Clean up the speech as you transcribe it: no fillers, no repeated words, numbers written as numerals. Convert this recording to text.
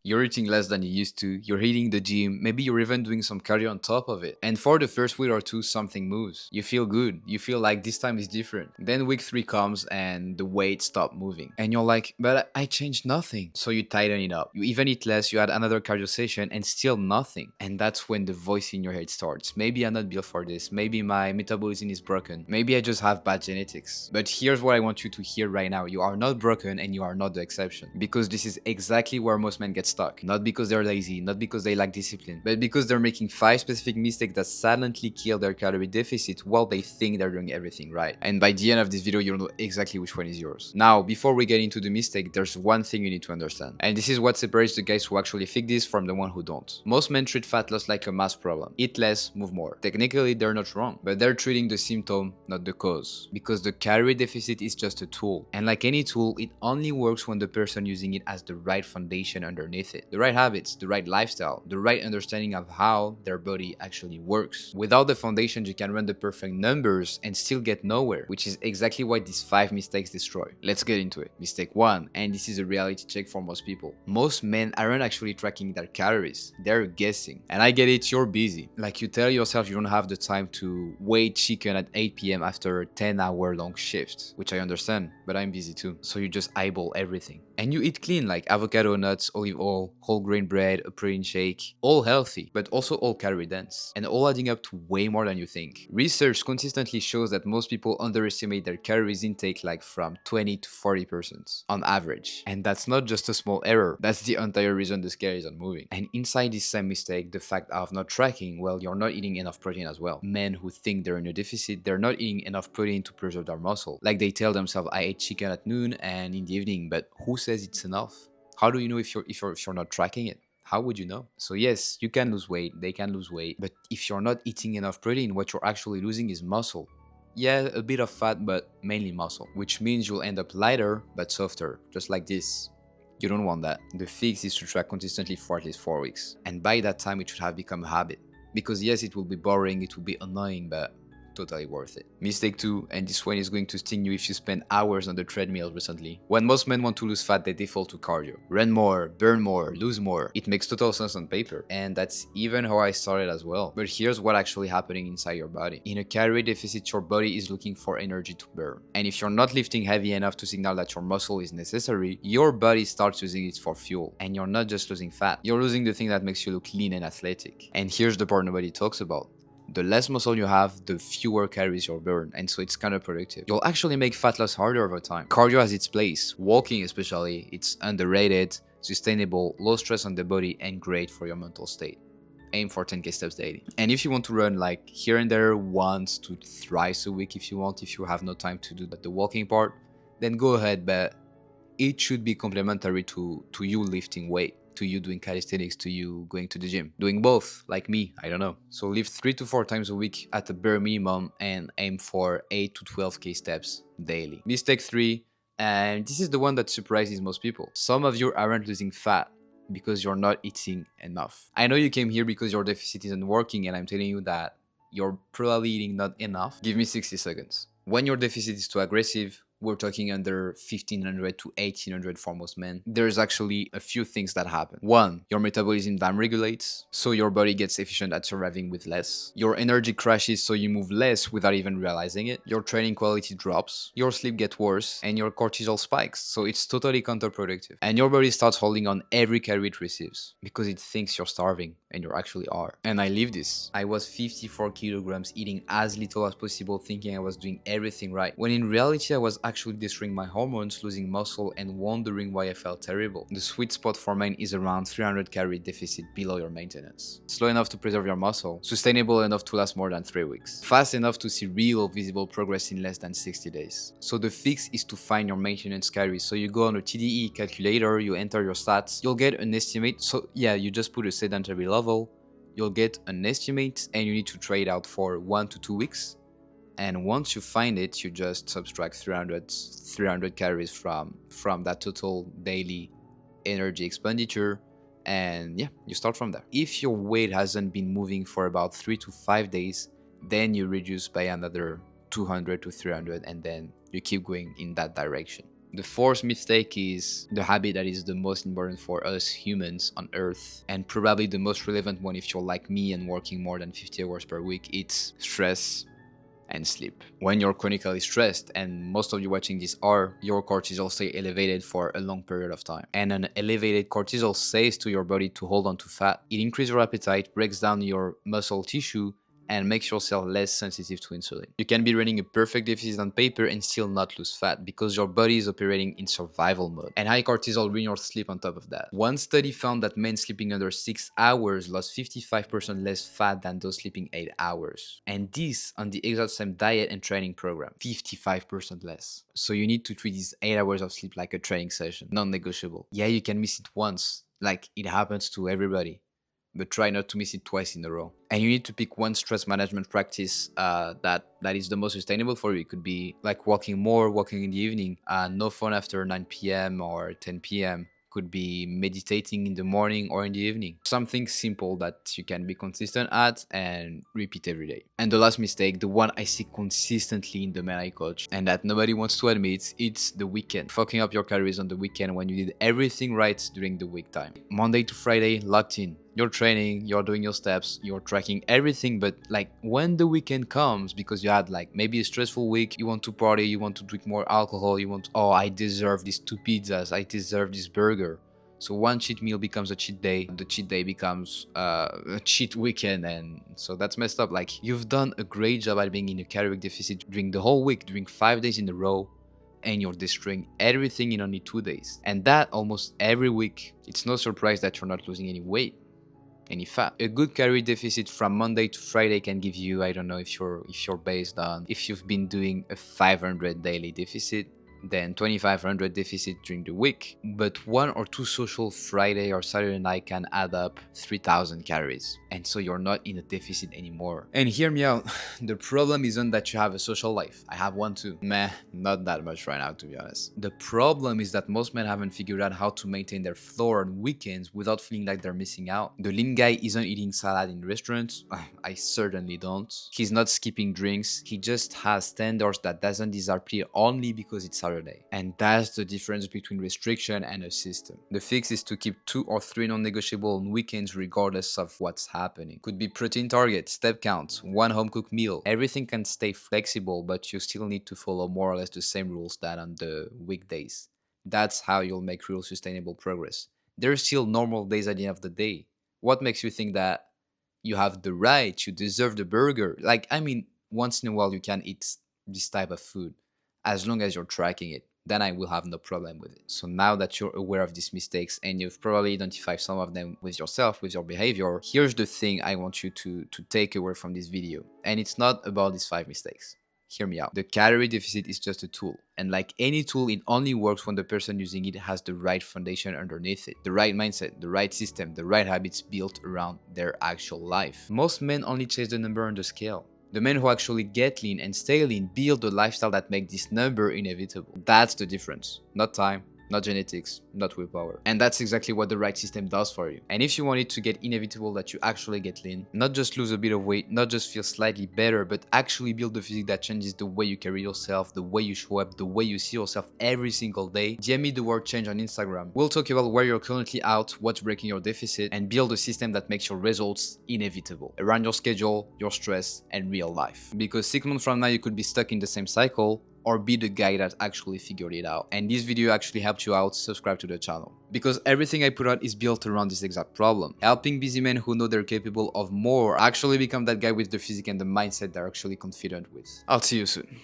You're eating less than you used to, you're hitting the gym, maybe you're even doing some cardio on top of it. And for the first week or two, something moves. You feel good. You feel like this time is different. Then week 3 comes and the weight stopped moving. And you're like, but I changed nothing. So you tighten it up. You even eat less, you add another cardio session and still nothing. And that's when the voice in your head starts. Maybe I'm not built for this. Maybe my metabolism is broken. Maybe I just have bad genetics. But here's what I want you to hear right now. You are not broken and you are not the exception. Because this is exactly where most men get stuck. Not because they're lazy, not because they lack discipline, but because they're making 5 specific mistakes that silently kill their calorie deficit while they think they're doing everything right. And by the end of this video, you'll know exactly which one is yours. Now, before we get into the mistake, there's one thing you need to understand. And this is what separates the guys who actually fix this from the one who don't. Most men treat fat loss like a mass problem. Eat less, move more. Technically, they're not wrong, but they're treating the symptom, not the cause. Because the calorie deficit is just a tool. And like any tool, it only works when the person using it has the right foundation underneath it. The right habits, the right lifestyle, the right understanding of how their body actually works. Without the foundation, you can run the perfect numbers and still get nowhere, which is exactly what these 5 mistakes destroy. Let's get into it. Mistake 1, and this is a reality check for most people. Most men aren't actually tracking their calories, they're guessing. And I get it, you're busy. Like you tell yourself you don't have the time to weigh chicken at 8 p.m. after a 10-hour long shift, which I understand, but I'm busy too. So you just eyeball everything. And you eat clean, like avocado, nuts, olive oil, whole grain bread, a protein shake, all healthy, but also all calorie dense, and all adding up to way more than you think. Research consistently shows that most people underestimate their calories intake like from 20 to 40% on average. And that's not just a small error, that's the entire reason the scale isn't moving. And inside this same mistake, the fact of not tracking, well, you're not eating enough protein as well. Men who think they're in a deficit, they're not eating enough protein to preserve their muscle. Like they tell themselves, I ate chicken at noon and in the evening, but who says it's enough? How do you know if you're not tracking it? How would you know? So yes, you can lose weight, they can lose weight, but if you're not eating enough protein, what you're actually losing is muscle. Yeah, a bit of fat, but mainly muscle, which means you'll end up lighter but softer, just like this. You don't want that. The fix is to track consistently for at least 4 weeks. And by that time, it should have become a habit. Because yes, it will be boring, it will be annoying, but totally worth it. Mistake 2, and this one is going to sting you if you spend hours on the treadmill recently. When most men want to lose fat, they default to cardio. Run more, burn more, lose more. It makes total sense on paper. And that's even how I started as well. But here's what actually happening inside your body. In a calorie deficit, your body is looking for energy to burn. And if you're not lifting heavy enough to signal that your muscle is necessary, your body starts using it for fuel. And you're not just losing fat, you're losing the thing that makes you look lean and athletic. And here's the part nobody talks about. The less muscle you have, the fewer calories you'll burn, and so it's counterproductive. You'll actually make fat loss harder over time. Cardio has its place, walking especially, it's underrated, sustainable, low stress on the body, and great for your mental state. Aim for 10k steps daily. And if you want to run like here and there once to thrice a week if you want, if you have no time to do the walking part, then go ahead, but it should be complementary to you lifting weight, to you doing calisthenics, to you going to the gym. Doing both, like me, I don't know. So lift 3 to 4 times a week at the bare minimum and aim for 8 to 12k steps daily. Mistake 3, and this is the one that surprises most people. Some of you aren't losing fat because you're not eating enough. I know you came here because your deficit isn't working, and I'm telling you that you're probably eating not enough. Give me 60 seconds. When your deficit is too aggressive, we're talking under 1500 to 1800 for most men, there's actually a few things that happen. 1, your metabolism down regulates, so your body gets efficient at surviving with less. Your energy crashes, so you move less without even realizing it. Your training quality drops, your sleep gets worse, and your cortisol spikes, so it's totally counterproductive. And your body starts holding on every calorie it receives, because it thinks you're starving, and you actually are. And I live this. I was 54 kilograms, eating as little as possible, thinking I was doing everything right, when in reality I was actually destroying my hormones, losing muscle, and wondering why I felt terrible. The sweet spot for men is around 300 calorie deficit below your maintenance. Slow enough to preserve your muscle, sustainable enough to last more than 3 weeks, fast enough to see real visible progress in less than 60 days. So the fix is to find your maintenance calories. So you go on a TDE calculator, you enter your stats, you'll get an estimate. So yeah, you just put a sedentary level, you'll get an estimate, and you need to try it out for 1 to 2 weeks. And once you find it, you just subtract 300 calories from that total daily energy expenditure, and yeah, you start from there. If your weight hasn't been moving for about 3 to 5 days, then you reduce by another 200 to 300, and then you keep going in that direction. The fourth mistake is the habit that is the most important for us humans on earth, and probably the most relevant one if you're like me and working more than 50 hours per week. It's stress and sleep. When you're chronically stressed, and most of you watching this are, your cortisol stay elevated for a long period of time. And an elevated cortisol says to your body to hold on to fat. It increases your appetite, breaks down your muscle tissue, and makes yourself less sensitive to insulin. You can be running a perfect deficit on paper and still not lose fat because your body is operating in survival mode. And high cortisol ruins your sleep on top of that. One study found that men sleeping under 6 hours lost 55% less fat than those sleeping 8 hours. And this on the exact same diet and training program. 55% less. So you need to treat these 8 hours of sleep like a training session, non-negotiable. Yeah, you can miss it once, like it happens to everybody, but try not to miss it twice in a row. And you need to pick one stress management practice that is the most sustainable for you. It could be like walking more, walking in the evening, no phone after 9 p.m. or 10 p.m. Could be meditating in the morning or in the evening. Something simple that you can be consistent at and repeat every day. And the last mistake, the one I see consistently in the men I coach, and that nobody wants to admit, it's the weekend. Fucking up your calories on the weekend when you did everything right during the week time. Monday to Friday, locked in. You're training, you're doing your steps, you're tracking everything, but like when the weekend comes, because you had like maybe a stressful week, you want to party, you want to drink more alcohol, you want to, oh, I deserve these 2 pizzas, I deserve this burger. So one cheat meal becomes a cheat day, the cheat day becomes a cheat weekend, and so that's messed up. Like, you've done a great job at being in a caloric deficit during the whole week, during 5 days in a row, and you're destroying everything in only 2 days. And that almost every week. It's no surprise that you're not losing any weight, any fat. A good calorie deficit from Monday to Friday can give you, I don't know if you're based on, if you've been doing a 500 daily deficit, then 2500 deficit during the week, but 1 or 2 social Friday or Saturday night can add up 3000 calories, and so you're not in a deficit anymore. And hear me out, the problem isn't that you have a social life. I have one too. Meh, not that much right now, to be honest. The problem is that most men haven't figured out how to maintain their flow on weekends without feeling like they're missing out. The lean guy isn't eating salad in restaurants. I certainly don't. He's not skipping drinks. He just has standards that doesn't disappear only because it's Saturday. And that's the difference between restriction and a system. The fix is to keep 2 or 3 non-negotiable on weekends regardless of what's happening. Could be protein target, step count, 1 home cooked meal. Everything can stay flexible, but you still need to follow more or less the same rules that on the weekdays. That's how you'll make real sustainable progress. There's still normal days at the end of the day. What makes you think that you have the right, you deserve the burger? Like, I mean, once in a while you can eat this type of food, as long as you're tracking it, then I will have no problem with it. So now that you're aware of these mistakes and you've probably identified some of them with yourself, with your behavior, here's the thing I want you to take away from this video. And it's not about these 5 mistakes. Hear me out. The calorie deficit is just a tool. And like any tool, it only works when the person using it has the right foundation underneath it, the right mindset, the right system, the right habits built around their actual life. Most men only chase the number on the scale. The men who actually get lean and stay lean build a lifestyle that makes this number inevitable. That's the difference. Not time, not genetics, not willpower. And that's exactly what the right system does for you. And if you want it to get inevitable that you actually get lean, not just lose a bit of weight, not just feel slightly better, but actually build a physique that changes the way you carry yourself, the way you show up, the way you see yourself every single day, DM me the word change on Instagram. We'll talk about where you're currently out, what's breaking your deficit, and build a system that makes your results inevitable around your schedule, your stress, and real life. Because 6 months from now, you could be stuck in the same cycle, or be the guy that actually figured it out. And this video actually helped you out, subscribe to the channel. Because everything I put out is built around this exact problem. Helping busy men who know they're capable of more actually become that guy with the physique and the mindset they're actually confident with. I'll see you soon.